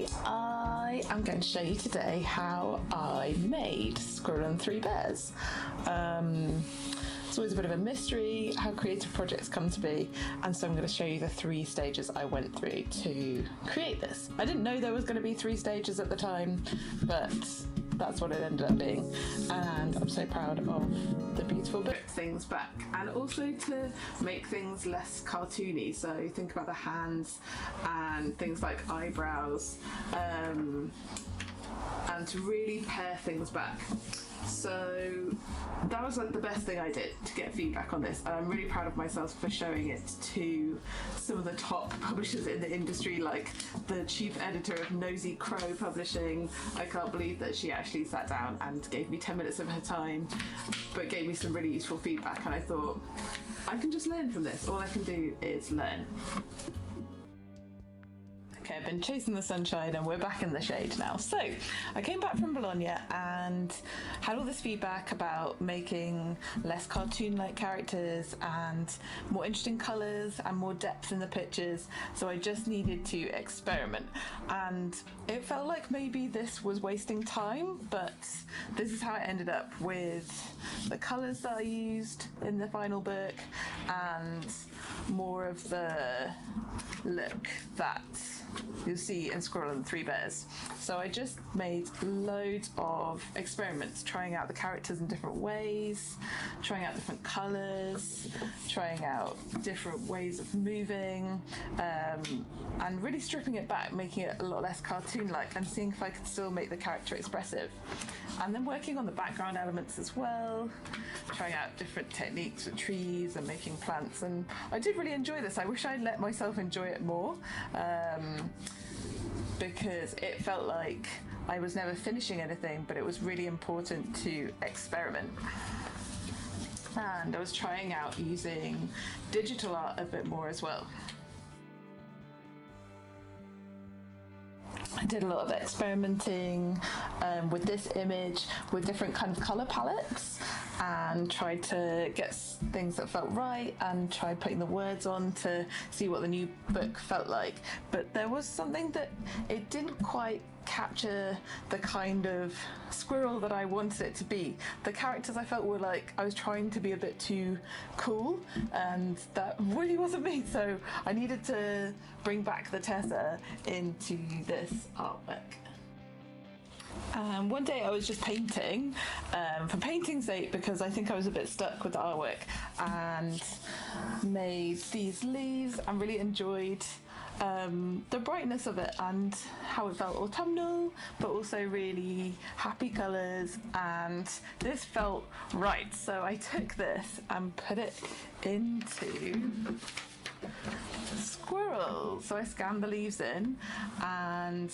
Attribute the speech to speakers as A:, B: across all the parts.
A: Hi, I am going to show you today how I made Squirrel and Three Bears. It's always a bit of a mystery how creative projects come to be, and so I'm going to show you the 3 stages I went through to create this. I didn't know there was going to be 3 stages at the time, but that's what it ended up being, and I'm so proud of the beautiful book. Things back, and also to make things less cartoony, so think about the hands and things like eyebrows, and to really pare things back. So that was like the best thing I did to get feedback on this, and I'm really proud of myself for showing it to some of the top publishers in the industry, like the chief editor of Nosy Crow Publishing. I can't believe that she actually sat down and gave me 10 minutes of her time, but gave me some really useful feedback, and I thought, I can just learn from this. All I can do is learn. Okay, I've been chasing the sunshine and we're back in the shade now. So I came back from Bologna and had all this feedback about making less cartoon-like characters and more interesting colours and more depth in the pictures. So I just needed to experiment, and it felt like maybe this was wasting time, but this is how it ended up with the colours that I used in the final book and more of the look that you'll see in Squirrel and Three Bears. So I just made loads of experiments, trying out the characters in different ways, trying out different colours, trying out different ways of moving, and really stripping it back, making it a lot less cartoon-like, and seeing if I could still make the character expressive. And then working on the background elements as well, trying out different techniques with trees and making plants, and I did really enjoy this. I wish I'd let myself enjoy it more, because it felt like I was never finishing anything, but it was really important to experiment. And I was trying out using digital art a bit more as well. I did a lot of experimenting with this image with different kind of colour palettes, and tried to get things that felt right, and tried putting the words on to see what the new book felt like. But there was something that it didn't quite capture the kind of squirrel that I wanted it to be. The characters I felt were like I was trying to be a bit too cool, and that really wasn't me, so I needed to bring back the Tessa into this artwork. One day I was just painting for painting's sake, because I think I was a bit stuck with the artwork, and made these leaves and really enjoyed the brightness of it and how it felt autumnal, but also really happy colours, and this felt right. So I took this and put it into squirrel. So I scanned the leaves in and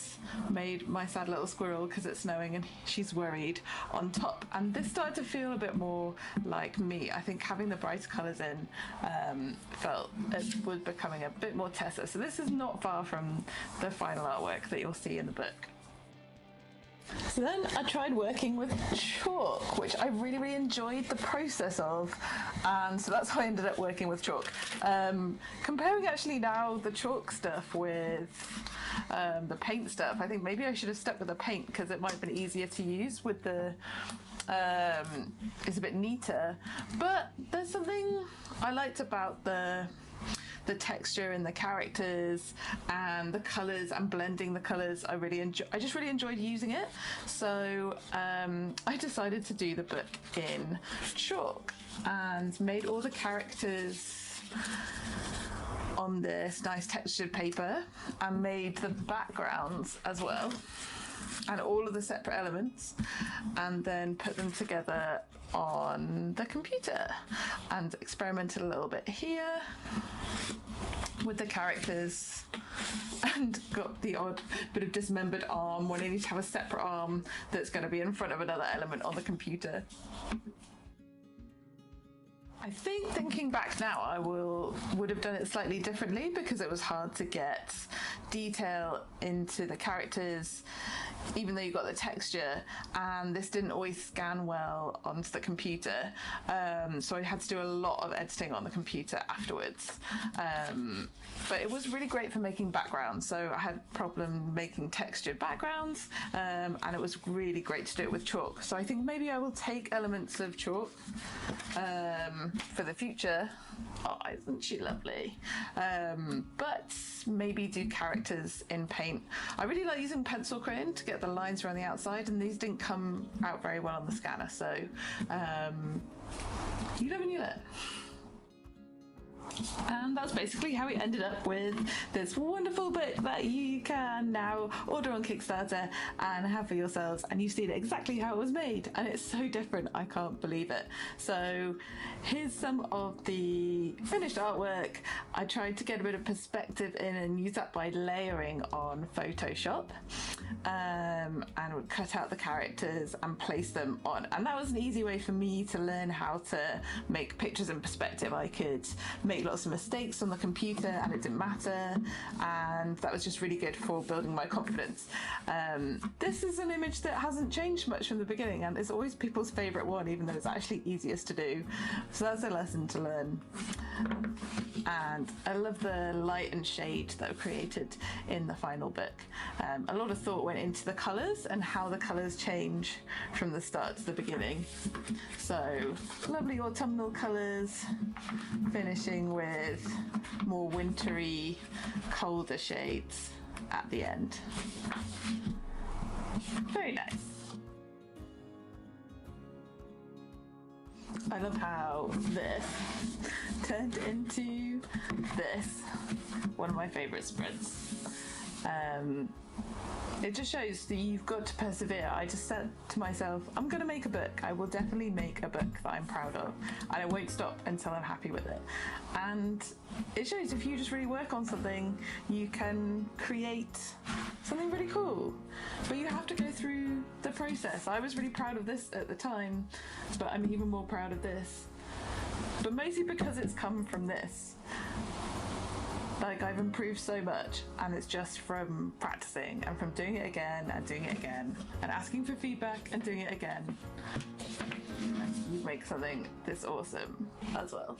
A: made my sad little squirrel, because it's snowing and she's worried, on top, and this started to feel a bit more like me. I think having the brighter colours in felt it was becoming a bit more Tessa. So this is not far from the final artwork that you'll see in the book. So then I tried working with chalk, which I really, really enjoyed the process of, and so that's how I ended up working with chalk. Comparing actually now the chalk stuff with the paint stuff, I think maybe I should have stuck with the paint, because it might have been easier to use with the it's a bit neater. But there's something I liked about the texture in the characters and the colours and blending the colours. I just really enjoyed using it. So I decided to do the book in chalk and made all the characters on this nice textured paper, and made the backgrounds as well, and all of the separate elements, and then put them together on the computer, and experimented a little bit here with the characters, and got the odd bit of dismembered arm when I need to have a separate arm that's going to be in front of another element on the computer. I think thinking back now, I would have done it slightly differently because it was hard to get detail into the characters, even though you got the texture, and this didn't always scan well onto the computer. So I had to do a lot of editing on the computer afterwards. But it was really great for making backgrounds. So I had a problem making textured backgrounds, and it was really great to do it with chalk. So I think maybe I will take elements of chalk for the future. Oh, isn't she lovely? But maybe do characters in paint. I really like using pencil crayon to get the lines around the outside, and these didn't come out very well on the scanner. So you never knew that. And that's basically how we ended up with this wonderful book that you can now order on Kickstarter and have for yourselves, and you've seen exactly how it was made, and it's so different, I can't believe it. So here's some of the finished artwork. I tried to get a bit of perspective in and use that by layering on Photoshop, and would cut out the characters and place them on, and that was an easy way for me to learn how to make pictures in perspective. I could make lots of mistakes on the computer and it didn't matter, and that was just really good for building my confidence. This is an image that hasn't changed much from the beginning, and it's always people's favorite one, even though it's actually easiest to do. So that's a lesson to learn. And I love the light and shade that were created in the final book. A lot of thought went into the colours and how the colours change from the start to the beginning. So lovely autumnal colours, finishing with more wintry, colder shades at the end. Very nice. I love how this turned into this, one of my favourite spreads. It just shows that you've got to persevere. I just said to myself, I'm going to make a book. I will definitely make a book that I'm proud of, and I won't stop until I'm happy with it. And it shows if you just really work on something, you can create something really cool. But you have to go through the process. I was really proud of this at the time, but I'm even more proud of this. But mostly because it's come from this. Like, I've improved so much, and it's just from practicing and from doing it again and doing it again and asking for feedback and doing it again. You make something this awesome as well.